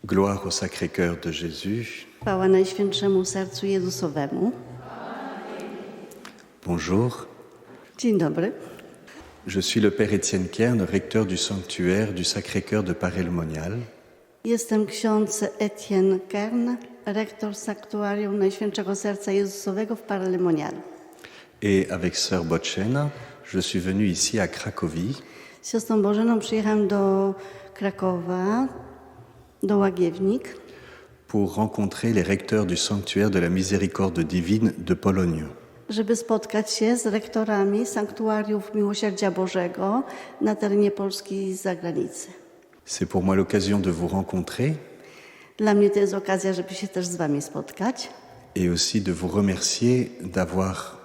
Gloire au Sacré-Cœur de Jésus. Chwała Najświętszemu Sercu Jezusowemu. Bonjour, Dzień dobry. je suis le Père Étienne Kern, recteur du sanctuaire du Sacré-Cœur de Paray-le-Monial. Jestem ksiądz Etienne Kern, rektor Sanktuarium Najświętszego Serca Jezusowego w Paray-le-Monial. Et avec Sœur Bocena, je suis venu ici à Cracovie Z siostrą Bożeną przyjechałam do Krakowa, do Łagiewnik, pour rencontrer les recteurs du sanctuaire de la Miséricorde divine de Pologne. żeby spotkać się z rektorami Sanktuariów Miłosierdzia Bożego na terenie Polski i z zagranicy. C'est pour moi l'occasion de vous rencontrer Dla mnie to jest okazja, żeby się też z wami spotkać et aussi de vous remercier d'avoir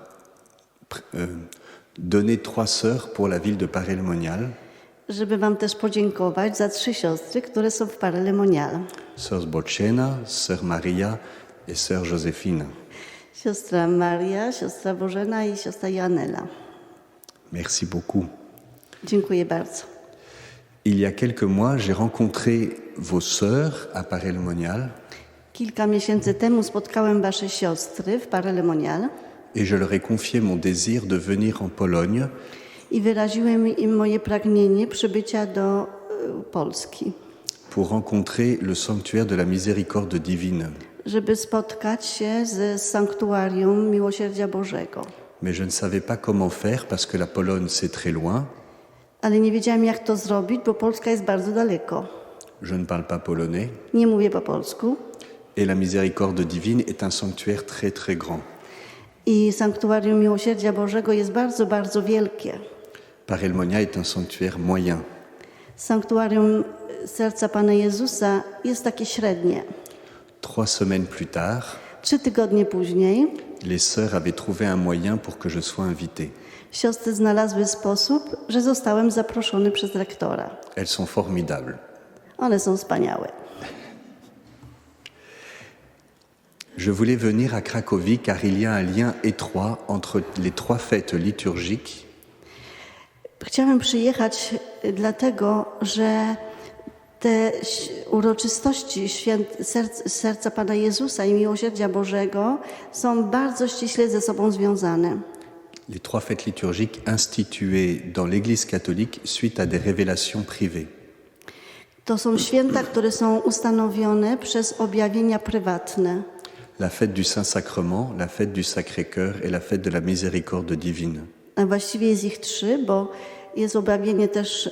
donné 3 sœurs pour la ville de Paray-le-Monial. żeby wam też podziękować za 3 siostry, które są w Paray-le-Monial. Sœur Bocena, Sœur Maria et Sœur Joséphine. Siostra Maria, siostra Bożena i siostra Joannela. Merci beaucoup. Dziękuję bardzo. Il y a quelques mois, j'ai rencontré vos sœurs à Paray-le-Monial Kilka miesięcy temu spotkałem wasze siostry w Paray-le-Monial et je leur ai confié mon désir de venir en Pologne i wyraziłem im moje pragnienie przybycia do Polski, pour rencontrer le sanctuaire de la Miséricorde divine. żeby spotkać się z Sanktuarium Miłosierdzia Bożego. Mais je ne savais pas comment faire parce que la Pologne, c'est très loin. Ale nie wiedziałem, jak to zrobić, bo Polska jest bardzo daleko. Je ne parle pas polonais. Nie mówię po polsku. Et la Miséricorde divine est un sanctuaire très très grand. I Sanktuarium Miłosierdzia Bożego jest bardzo, bardzo wielkie. Paray-le-Monial est un sanctuaire moyen. Sanktuarium Serca Pana Jezusa jest takie średnie. 3 semaines plus tard, 3 tygodnie później les sœurs avaient trouvé un moyen pour que je sois invité. siostry znalazły sposób, że zostałem zaproszony przez rektora. Elles sont formidables. One są wspaniałe. Je voulais venir à Cracovie car il y a un lien étroit entre les 3 fêtes liturgiques Chciałem przyjechać dlatego, że te uroczystości Serca Pana Jezusa i Miłosierdzia Bożego są bardzo ściśle ze sobą związane. les 3 fêtes liturgiques instituées dans l'Église catholique suite à des révélations privées. To są święta, które są ustanowione przez objawienia prywatne. La fête du Saint-Sacrement, la fête du Sacré-Cœur et la fête de la Miséricorde divine. A właściwie jest ich 3, bo jest objawienie też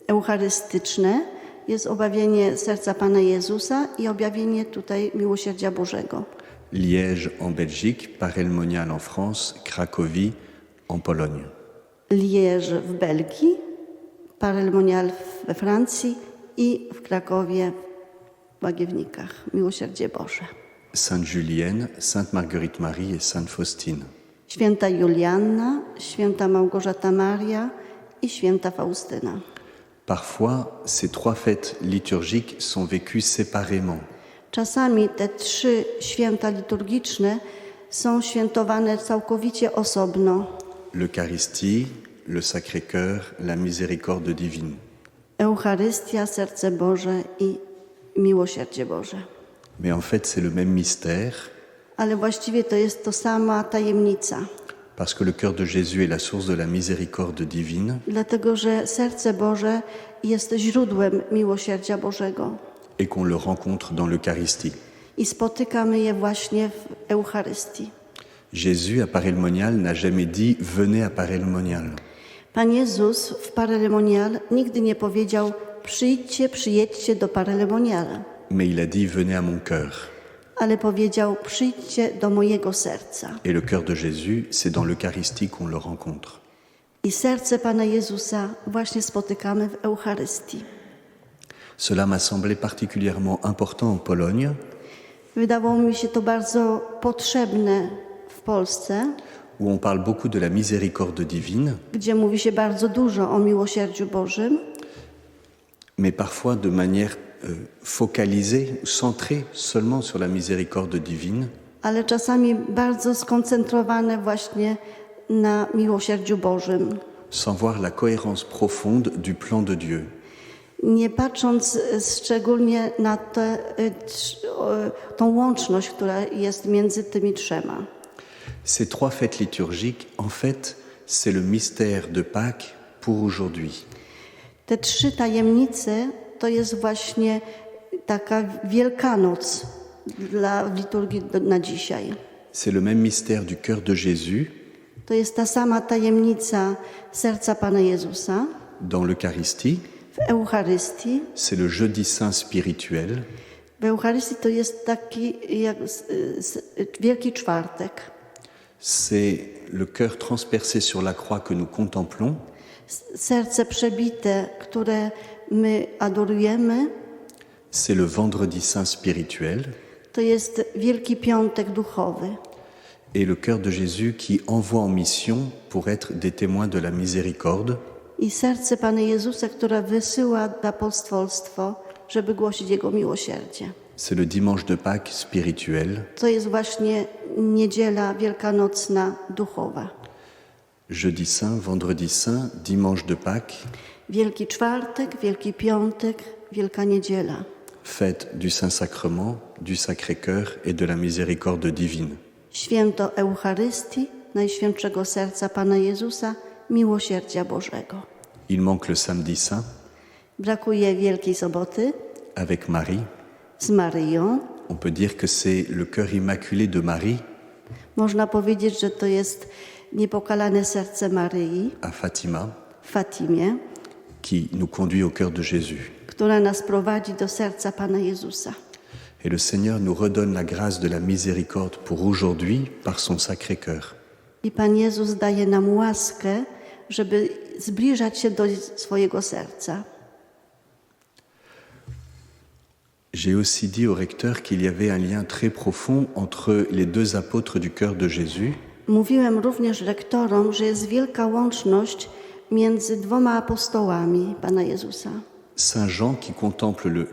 eucharystyczne, jest objawienie Serca Pana Jezusa i objawienie tutaj Miłosierdzia Bożego. Liège en Belgique, Paray-le-Monial en France, Cracovie en Pologne. Liège w Belgii, Paray-le-Monial we Francji i w Krakowie, w Łagiewnikach. Miłosierdzie Boże. Sainte Julienne, Sainte Marguerite Marie et Sainte Faustine. Święta Julianna, święta Małgorzata Maria i święta Faustyna. Parfois, ces 3 fêtes liturgiques sont vécues séparément. Czasami te 3 święta liturgiczne są świętowane całkowicie osobno. L'Eucharistie, le Sacré-Cœur, la Miséricorde divine. Eucharystia, Serce Boże i Miłosierdzie Boże. Mais en fait, c'est le même mystère Ale właściwie to jest to sama tajemnica. parce que le cœur de Jésus est la source de la miséricorde divine Dlatego, że Serce Boże jest źródłem Miłosierdzia Bożego. et qu'on le rencontre dans l'Eucharistie. I spotykamy je właśnie w Eucharystii. Jésus à Paray-le-Monial n'a jamais dit « venez à Paray-le-Monial ». Pan Jezus w Paray-le-Monial nigdy nie powiedział przyjedźcie do Paray-le-Monial, Mais il a dit « venez à mon cœur ». ale powiedział przyjdźcie do mojego serca. Et le cœur de Jésus, c'est dans l'Eucharistie qu'on le rencontre. I serce Pana Jezusa właśnie spotykamy w Eucharystii. Cela m'a semblé particulièrement important en Pologne Wydawało mi się to bardzo potrzebne w Polsce, où on parle beaucoup de la miséricorde divine, gdzie mówi się bardzo dużo o miłosierdziu Bożym, mais parfois de manière focalisée, centrée seulement sur la miséricorde divine, ale czasami bardzo skoncentrowane właśnie na miłosierdziu Bożym. sans voir la cohérence profonde du plan de Dieu. nie patrząc szczególnie na tą łączność, która jest między tymi trzema. Ces trois fêtes liturgiques, en fait, c'est le mystère de Pâques pour aujourd'hui. Te trzy tajemnice to jest właśnie taka Wielkanoc dla liturgii na dzisiaj. C'est le même mystère du cœur de Jésus To jest ta sama tajemnica serca Pana Jezusa dans l'Eucharistie. w Eucharystii. C'est le jeudi saint spirituel. W Eucharystii to jest taki jak Wielki Czwartek. C'est le cœur transpercé sur la croix que nous contemplons. Serce przebite, które my adorujemy, C'est le vendredi saint spirituel. to jest Wielki Piątek Duchowy. Et le cœur de Jésus qui envoie en mission pour être des témoins de la miséricorde. I serce Pana Jezusa, które wysyła na apostolstwo, żeby głosić Jego miłosierdzie. C'est le dimanche de Pâques spirituel. To jest właśnie niedziela wielkanocna duchowa. Jeudi saint, vendredi saint, dimanche de Pâques, Wielki Czwartek, Wielki Piątek, Wielka Niedziela. fête du Saint-Sacrement, du Sacré-Cœur et de la miséricorde divine. Święto Eucharystii, Najświętszego Serca Pana Jezusa, Miłosierdzia Bożego. Il manque le samedi saint Brakuje Wielkiej Soboty avec Marie. z Maryją. On peut dire que c'est le cœur immaculé de Marie Można powiedzieć, że to jest niepokalane serce Maryi à Fatima w Fatimie, qui nous conduit au cœur de Jésus. która nas prowadzi do serca Pana Jezusa. Et le Seigneur nous redonne la grâce de la miséricorde pour aujourd'hui par son Sacré-Cœur. I Pan Jezus daje nam łaskę, żeby zbliżać się do swojego serca. J'ai aussi dit au recteur qu'il y avait un lien très profond entre les deux apôtres du cœur de Jésus, Mówiłem również rektorom, że jest wielka łączność między dwoma apostołami Pana Jezusa. Saint Jean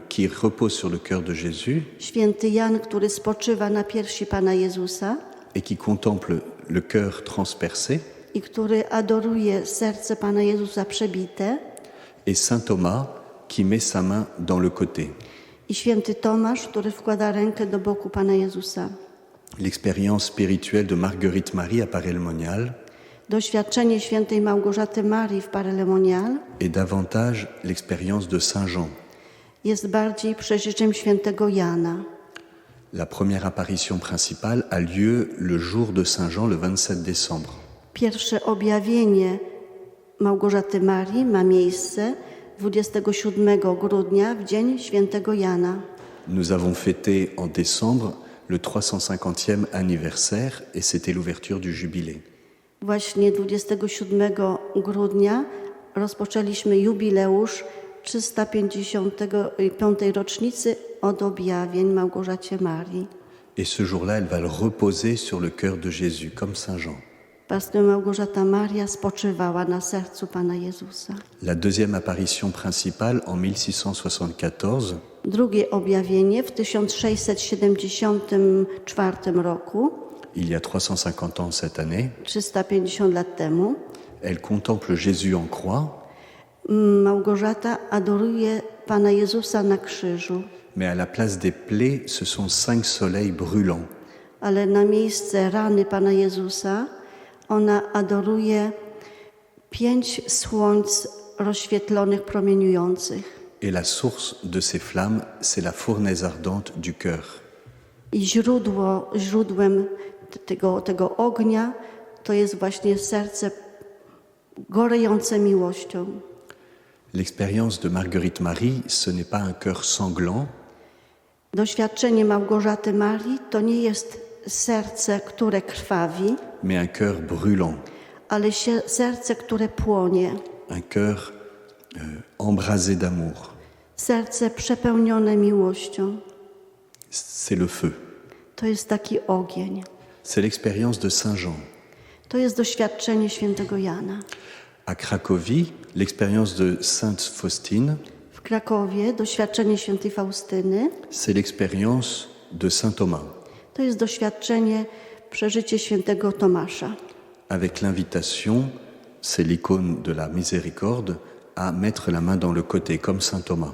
qui repose sur le cœur de Jésus Święty Jan, który spoczywa na piersi Pana Jezusa et qui contemple le cœur transpercé, i który adoruje serce Pana Jezusa przebite, et Saint Thomas qui met sa main dans le côté. i święty Tomasz, który wkłada rękę do boku Pana Jezusa. L'expérience spirituelle de Marguerite Marie à Paray-le-Monial Doświadczenie świętej Małgorzaty Marii w Paray-le-Monial est davantage l'expérience de Saint Jean. jest bardziej przeżyczem świętego Jana. La première apparition principale a lieu le jour de Saint Jean, le 27 décembre. Pierwsze objawienie Małgorzaty Marii ma miejsce 27 grudnia, w dzień świętego Jana. Nous avons fêté en décembre le 350e anniversaire et c'était l'ouverture du jubilé. Właśnie 27 grudnia rozpoczęliśmy jubileusz 355. rocznicy od objawień Małgorzacie Marii. Et ce jour-là, elle va le reposer sur le cœur de Jésus, comme Saint Jean. Pastor Małgorzata Maria spoczywała na sercu Pana Jezusa. La deuxième apparition principale en 1674, Drugie objawienie w 1674 roku, il y a 350 ans cette année, 350 lat temu, elle contemple Jésus en croix, Małgorzata adoruje Pana Jezusa na krzyżu, mais à la place des plaies, ce sont 5 soleils brûlants. ale na miejsce rany Pana Jezusa ona adoruje 5 słońc rozświetlonych, promieniujących. Et la source de ces flammes, c'est la fournaise ardente du cœur. I źródłem tego ognia to jest właśnie serce gorejące miłością. L'expérience de Marguerite Marie, ce n'est pas un cœur sanglant, Doświadczenie Małgorzaty Marii to nie jest serce, które krwawi, mais un cœur brûlant, ale serce, które płonie. un cœur embrasé d'amour. Serce przepełnione miłością. C'est le feu. To jest taki ogień. C'est l'expérience de Saint Jean. To jest doświadczenie świętego Jana. À Cracovie, l'expérience de Sainte Faustine, W Krakowie doświadczenie świętej Faustyny c'est l'expérience de Saint Thomas, to jest doświadczenie, przeżycie świętego Tomasza. avec l'invitation, c'est l'icône de la miséricorde, à mettre la main dans le côté, comme saint Thomas.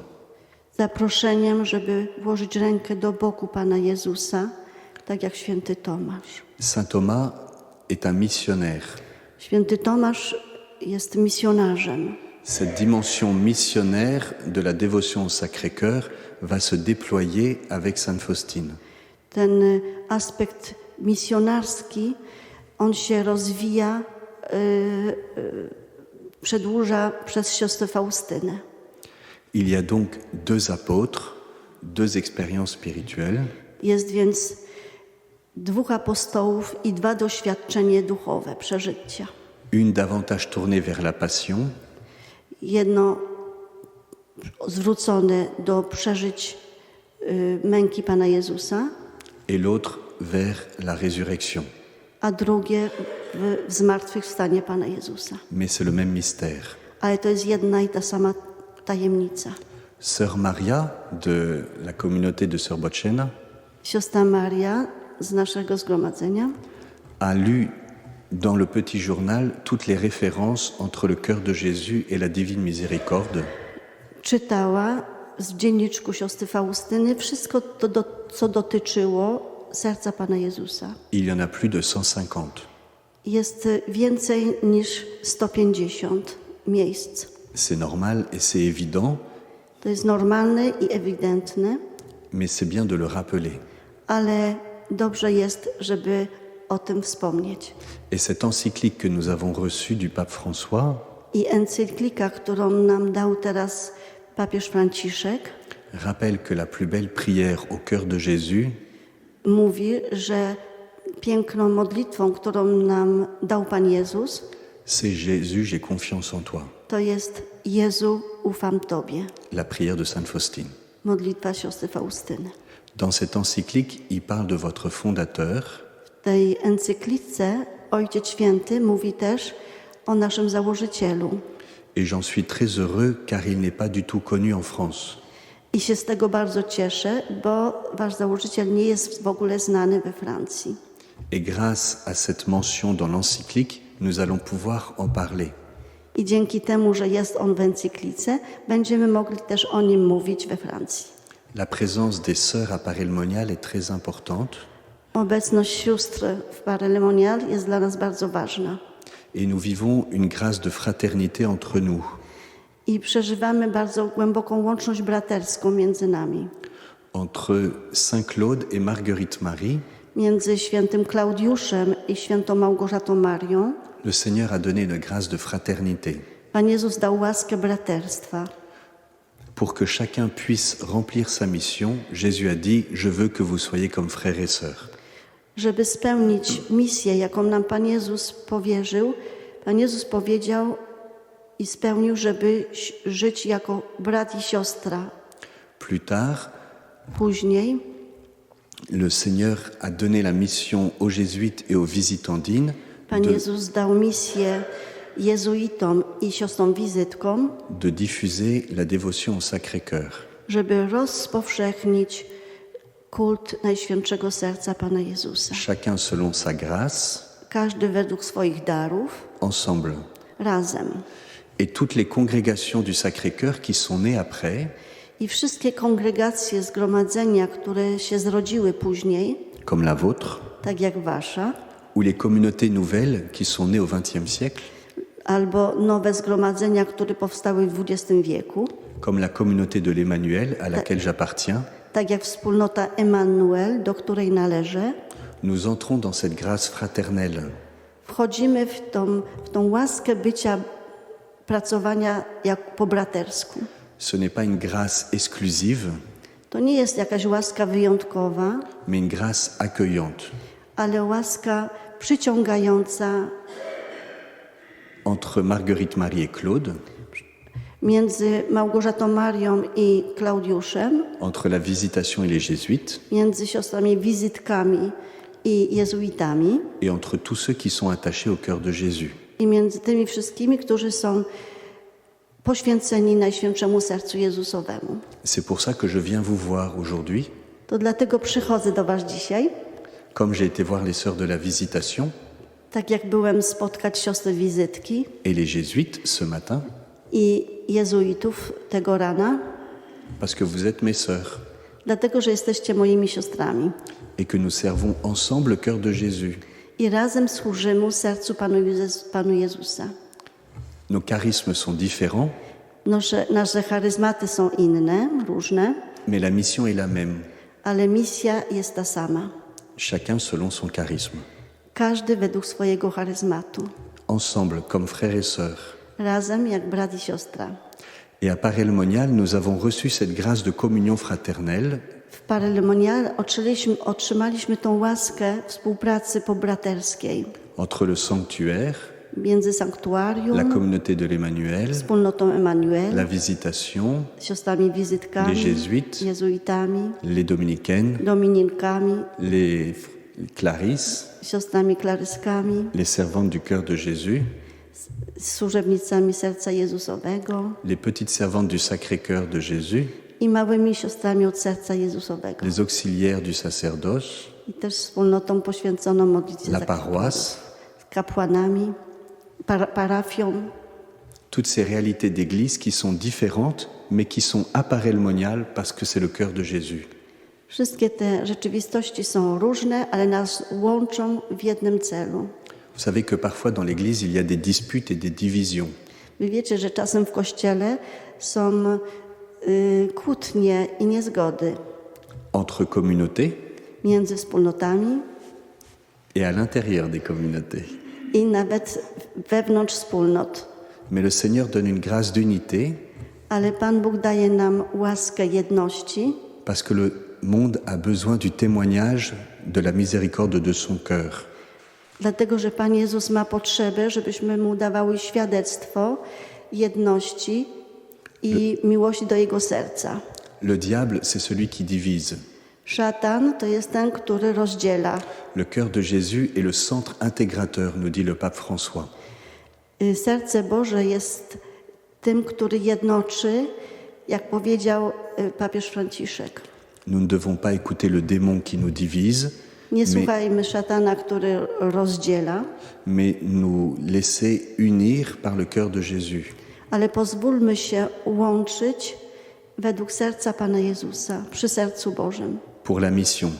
Zaproszeniem, żeby włożyć rękę do boku Pana Jezusa, tak jak święty Tomasz. Saint Thomas est un missionnaire. Święty Tomasz jest misjonarzem. Cette dimension missionnaire de la dévotion au Sacré-Cœur va se déployer avec Sainte Faustine. Ten aspekt misjonarski, on się rozwija, przedłuża przez siostrę Faustynę. Il y a donc deux apôtres, deux expériences spirituelles. Jest więc 2 apostołów i 2 doświadczenia duchowe, przeżycia. Une davantage tournée vers la passion, Jedno zwrócone do przeżyć męki Pana Jezusa, et l'autre vers la résurrection. a drugie w zmartwychwstanie Pana Jezusa. Mais c'est le même mystère. Ale to jest jedna i ta sama tajemnica. Sœur Maria de la communauté de Sœur Bocena Siostra Maria z naszego zgromadzenia a lu dans le petit journal toutes les références entre le cœur de Jésus et la divine miséricorde. czytała w dzienniczku siostry Faustyny wszystko to, co dotyczyło serca Pana Jezusa. Il y en a plus de 150. Jest więcej niż 150 miejsc. C'est normal et c'est évident, To jest normalne i ewidentne, mais c'est bien de le rappeler. ale dobrze jest, żeby o tym wspomnieć. Et cette encyclique que nous avons reçue du pape François I encyklika, którą nam dał teraz papież Franciszek, rappelle que la plus belle prière au cœur de Jésus, mówi, że piękną modlitwą, którą nam dał Pan Jezus, c'est Jésus, j'ai confiance en toi. to jest Jezu, ufam Tobie. La prière de Sainte Faustine. Modlitwa siostry Faustyny. Dans cette encyclique, il parle de votre fondateur, W tej encyklice Ojciec Święty mówi też o naszym założycielu. et j'en suis très heureux car il n'est pas du tout connu en France. I się z tego bardzo cieszę, bo wasz założyciel nie jest w ogóle znany we Francji. Et grâce à cette mention dans l'encyclique, nous allons pouvoir en parler. I dzięki temu, że jest on w encyklice, będziemy mogli też o nim mówić we Francji. La présence des sœurs à Paray-le-Monial est très importante Obecność sióstr w Paray-le-Monial jest dla nas bardzo ważna. et nous vivons une grâce de fraternité entre nous. I przeżywamy bardzo głęboką łączność braterską między nami. Entre Saint Claude et Marguerite Marie, Między świętym Klaudiuszem i świętą Małgorzatą Marią le Seigneur a donné une grâce de fraternité Pan Jezus dał łaskę braterstwa. pour que chacun puisse remplir sa mission. Jésus a dit, je veux que vous soyez comme frères et sœurs. Żeby spełnić misję, jaką nam Pan Jezus powierzył, Pan Jezus powiedział i spełnił, żeby żyć jako brat i siostra. Plus tard, Później le Seigneur a donné la mission aux jésuites et aux visitandines Pan Jezus dał misję jezuitom i siostrom wizytkom, de diffuser la dévotion au Sacré-Cœur. żeby rozpowszechnić kult Najświętszego Serca Pana Jezusa. Chacun selon sa grâce, Każdy według swoich darów, ensemble. razem. Et toutes les congrégations du Sacré-Cœur qui sont nées après, I wszystkie kongregacje, zgromadzenia, które się zrodziły później, comme la vôtre, tak jak wasza, ou les communautés nouvelles qui sont nées au XXe siècle, albo nowe zgromadzenia, które powstały w XX wieku, comme la communauté de l'Emmanuel à laquelle j'appartiens, tak jak wspólnota Emmanuel, do której należę, nous entrons dans cette grâce fraternelle. wchodzimy w tą łaskę bycia, pracowania jak po bratersku. Ce n'est pas une grâce exclusive, To nie jest jakaś łaska wyjątkowa, mais une grâce accueillante. ale łaska przyciągająca Entre Marguerite Marie et Claude, między Małgorzatą Marią i Klaudiuszem, entre la visitation et les jésuites, między siostrami wizytkami i jezuitami et entre tous ceux qui sont attachés au cœur de Jésus. i między tymi wszystkimi, którzy są poświęceni Najświętszemu Sercu Jezusowemu. C'est pour ça que je viens vous voir aujourd'hui. To dlatego przychodzę do was dzisiaj, Comme j'ai été voir les sœurs de la visitation tak jak byłem spotkać siostry wizytki et les jésuites ce matin, i jezuitów tego rana, parce que vous êtes mes sœurs dlatego, że jesteście moimi siostrami. et que nous servons ensemble le cœur de Jésus. I razem służymy sercu Panu Jezusa. Nos charismes sont différents, Nasze charyzmaty są inne, różne, mais la mission est la même, ale misja jest ta sama. chacun selon son charisme. Każdy według swojego charyzmatu. Ensemble, comme frères et sœurs. Razem jak brat i siostra. Et à Paray-le-Monial, nous avons reçu cette grâce de communion fraternelle W Paray-le-Monial otrzymaliśmy tą łaskę współpracy pobraterskiej entre le sanctuaire, między sanktuarium, la communauté de l'Emmanuel, wspólnotą Emanuel, la visitation, siostrami wizytkami, les jésuites, jezuitami, les dominicaines, domininkami, les Clarisse, siostrami klaryskami, les servantes du cœur de Jésus, służebnicami serca Jezusowego les petites servantes du Sacré-Cœur de Jésus, i małymi siostrami od serca Jezusowego. les auxiliaires du sacerdoce, I też wspólnotą poświęconą modlitwie la zakonnej, paroisse, kapłanami, parafią. toutes ces réalités d'église qui sont différentes, mais qui sont à Paray-le-Monial parce que c'est le cœur de Jésus. Wszystkie te rzeczywistości są różne, ale nas łączą w jednym celu. Vous savez que parfois dans l'église, il y a des disputes et des divisions. Wy wiecie, że czasem w Kościele są kłótnie i niezgody Entre communautés między wspólnotami et à l'intérieur des communautés. i nawet wewnątrz wspólnot. Mais le Seigneur donne une grâce d'unité Ale Pan Bóg daje nam łaskę jedności, parce que le monde a besoin du témoignage de la miséricorde de son cœur. dlatego że Pan Jezus ma potrzebę, żebyśmy Mu dawały świadectwo jedności i miłości do Jego serca. Le diable, c'est celui qui divise. Szatan to jest ten, który rozdziela. Le cœur de Jésus est le centre intégrateur, nous dit le pape François. Serce Boże jest tym, który jednoczy, jak powiedział papież Franciszek. Nous ne devons pas écouter le démon qui nous divise, Nie słuchajmy szatana, który rozdziela, mais nous laisser unir par le cœur de Jésus. ale pozwólmy się łączyć według serca Pana Jezusa, przy sercu Bożym, Pour la mission,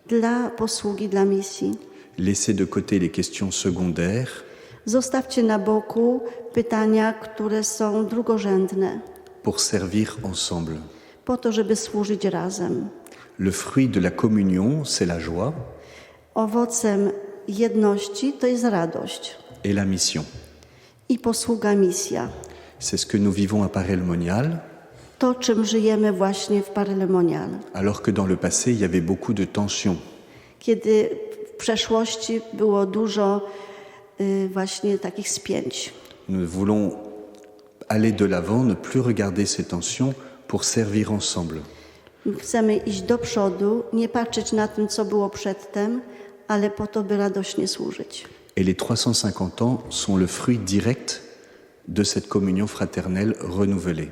dla posługi, dla misji. laissez de côté les questions secondaires Zostawcie na boku pytania, które są drugorzędne, pour servir ensemble. po to, żeby służyć razem. Le fruit de la communion, c'est la joie Owocem jedności to jest radość et la mission. i posługa, misja. C'est ce que nous vivons à Paray-le-Monial, To, czym żyjemy właśnie w Paray-le-Monial. alors que dans le passé, il y avait beaucoup de tensions. Kiedy w przeszłości było dużo właśnie takich spięć. Nous voulons aller de l'avant, ne plus regarder ces tensions pour servir ensemble. Chcemy iść do przodu, nie patrzeć na tym, co było przedtem, ale po to, by radośnie służyć. Et les 350 ans sont le fruit direct de cette communion fraternelle renouvelée.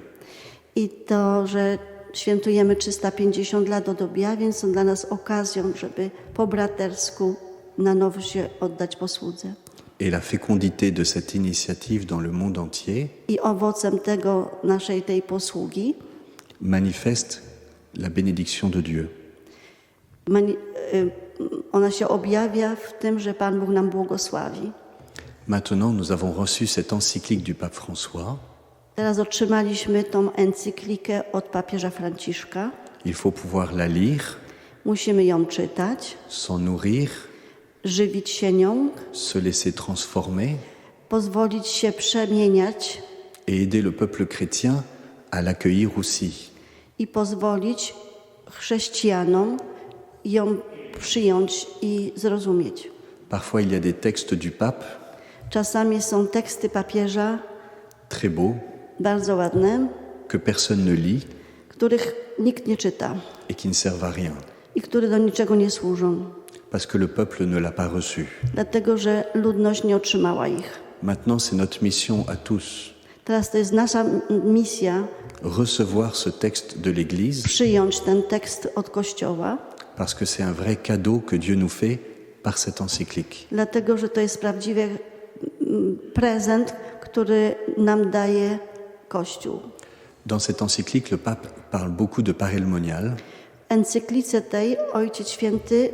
I to, że świętujemy 350 lat od objawień, są dla nas okazją, żeby po bratersku na nowo się oddać posłudze. Et la fécondité de cette initiative dans le monde entier I owocem tej posługi manifeste la bénédiction de Dieu. ona się objawia w tym, że Pan Bóg nam błogosławi. Maintenant, nous avons reçu cette encyclique du pape François. Teraz otrzymaliśmy tą encyklikę od papieża Franciszka. Il faut pouvoir la lire, Musimy ją czytać, s'en nourrir, żywić się nią, se laisser transformer pozwolić się przemieniać et aider le peuple chrétien à l'accueillir aussi. i pozwolić chrześcijanom ją przyjąć i zrozumieć. Parfois, il y a des textes du pape Czasami są teksty papieża très beaux bardzo ładne, que personne ne lit których nikt nie czyta et qui ne servent à rien i które do niczego nie służą, parce que le peuple ne l'a pas reçu. dlatego że ludność nie otrzymała ich. Maintenant, c'est notre mission à tous, Teraz to jest nasza misja recevoir ce texte de l'Église przyjąć ten tekst od Kościoła, parce que c'est un vrai cadeau que Dieu nous fait par cette encyclique. dlatego że to jest prawdziwy prezent, który nam daje Kościół. Dans cette encyclique, le pape parle beaucoup de parelmonial, W encyklice tej Ojciec Święty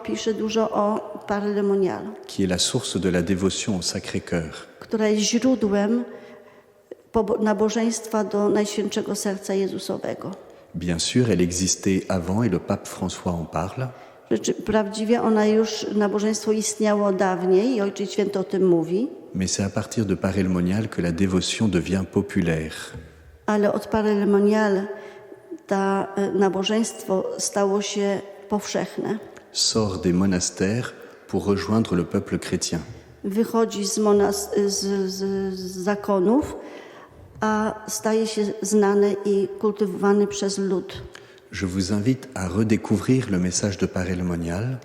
pisze dużo o parlemonial, qui est la source de la dévotion au Sacré-Cœur. która jest źródłem nabożeństwa do Najświętszego Serca Jezusowego. Bien sûr, elle existait avant et le pape François en parle, Prawdziwie nabożeństwo istniało dawniej i Ojciec Święty o tym mówi, mais c'est à partir de parelmonial que la dévotion devient populaire. ale od parlemonial nabożeństwo stało się powszechne. Sort des monastères pour rejoindre le peuple chrétien. Wychodzi z zakonów, a staje się znany i kultywowany przez lud. Je vous invite à redécouvrir le message de parelmonial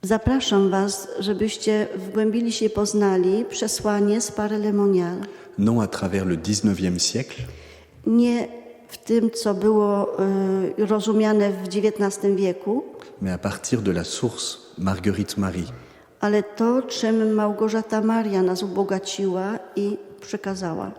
Zapraszam Was, żebyście wgłębili się i poznali przesłanie z parlemonial. non à travers le XIXe siècle, Nie w tym, co było rozumiane w XIX wieku, mais à partir de la source Marguerite Marie, ale to, czym Małgorzata Maria nas ubogaciła i przekazała.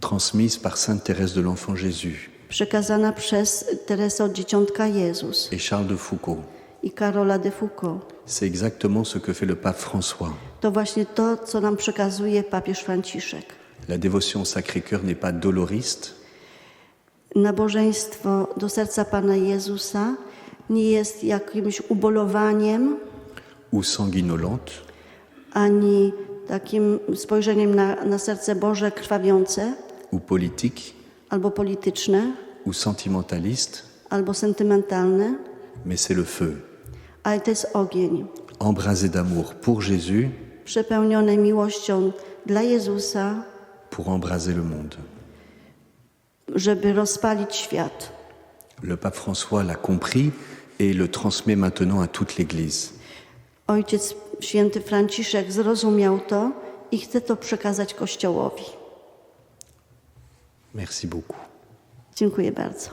transmise par Sainte Thérèse de l'Enfant Jésus Przekazana przez Teresę od Dzieciątka Jezus et Charles de Foucault. i Karola de Foucault. C'est exactement ce que fait le pape François. To właśnie to, co nam przekazuje papież Franciszek. La dévotion au Sacré-Cœur n'est pas doloriste, Nabożeństwo do serca Pana Jezusa nie jest jakimś ubolowaniem, ou sanguinolente, ani takim spojrzeniem na serce Boże krwawiące, ou politique, albo polityczne, ou sentimentaliste, albo sentymentalne, mais c'est le feu, ale to jest ogień, embrasé d'amour pour Jésus, przepełnione miłością dla Jezusa, pour embraser le monde. żeby rozpalić świat. Le pape François l'a compris et le transmet maintenant à toute l'Église. Ojciec Święty Franciszek zrozumiał to i chce to przekazać Kościołowi. Merci beaucoup. Dziękuję bardzo.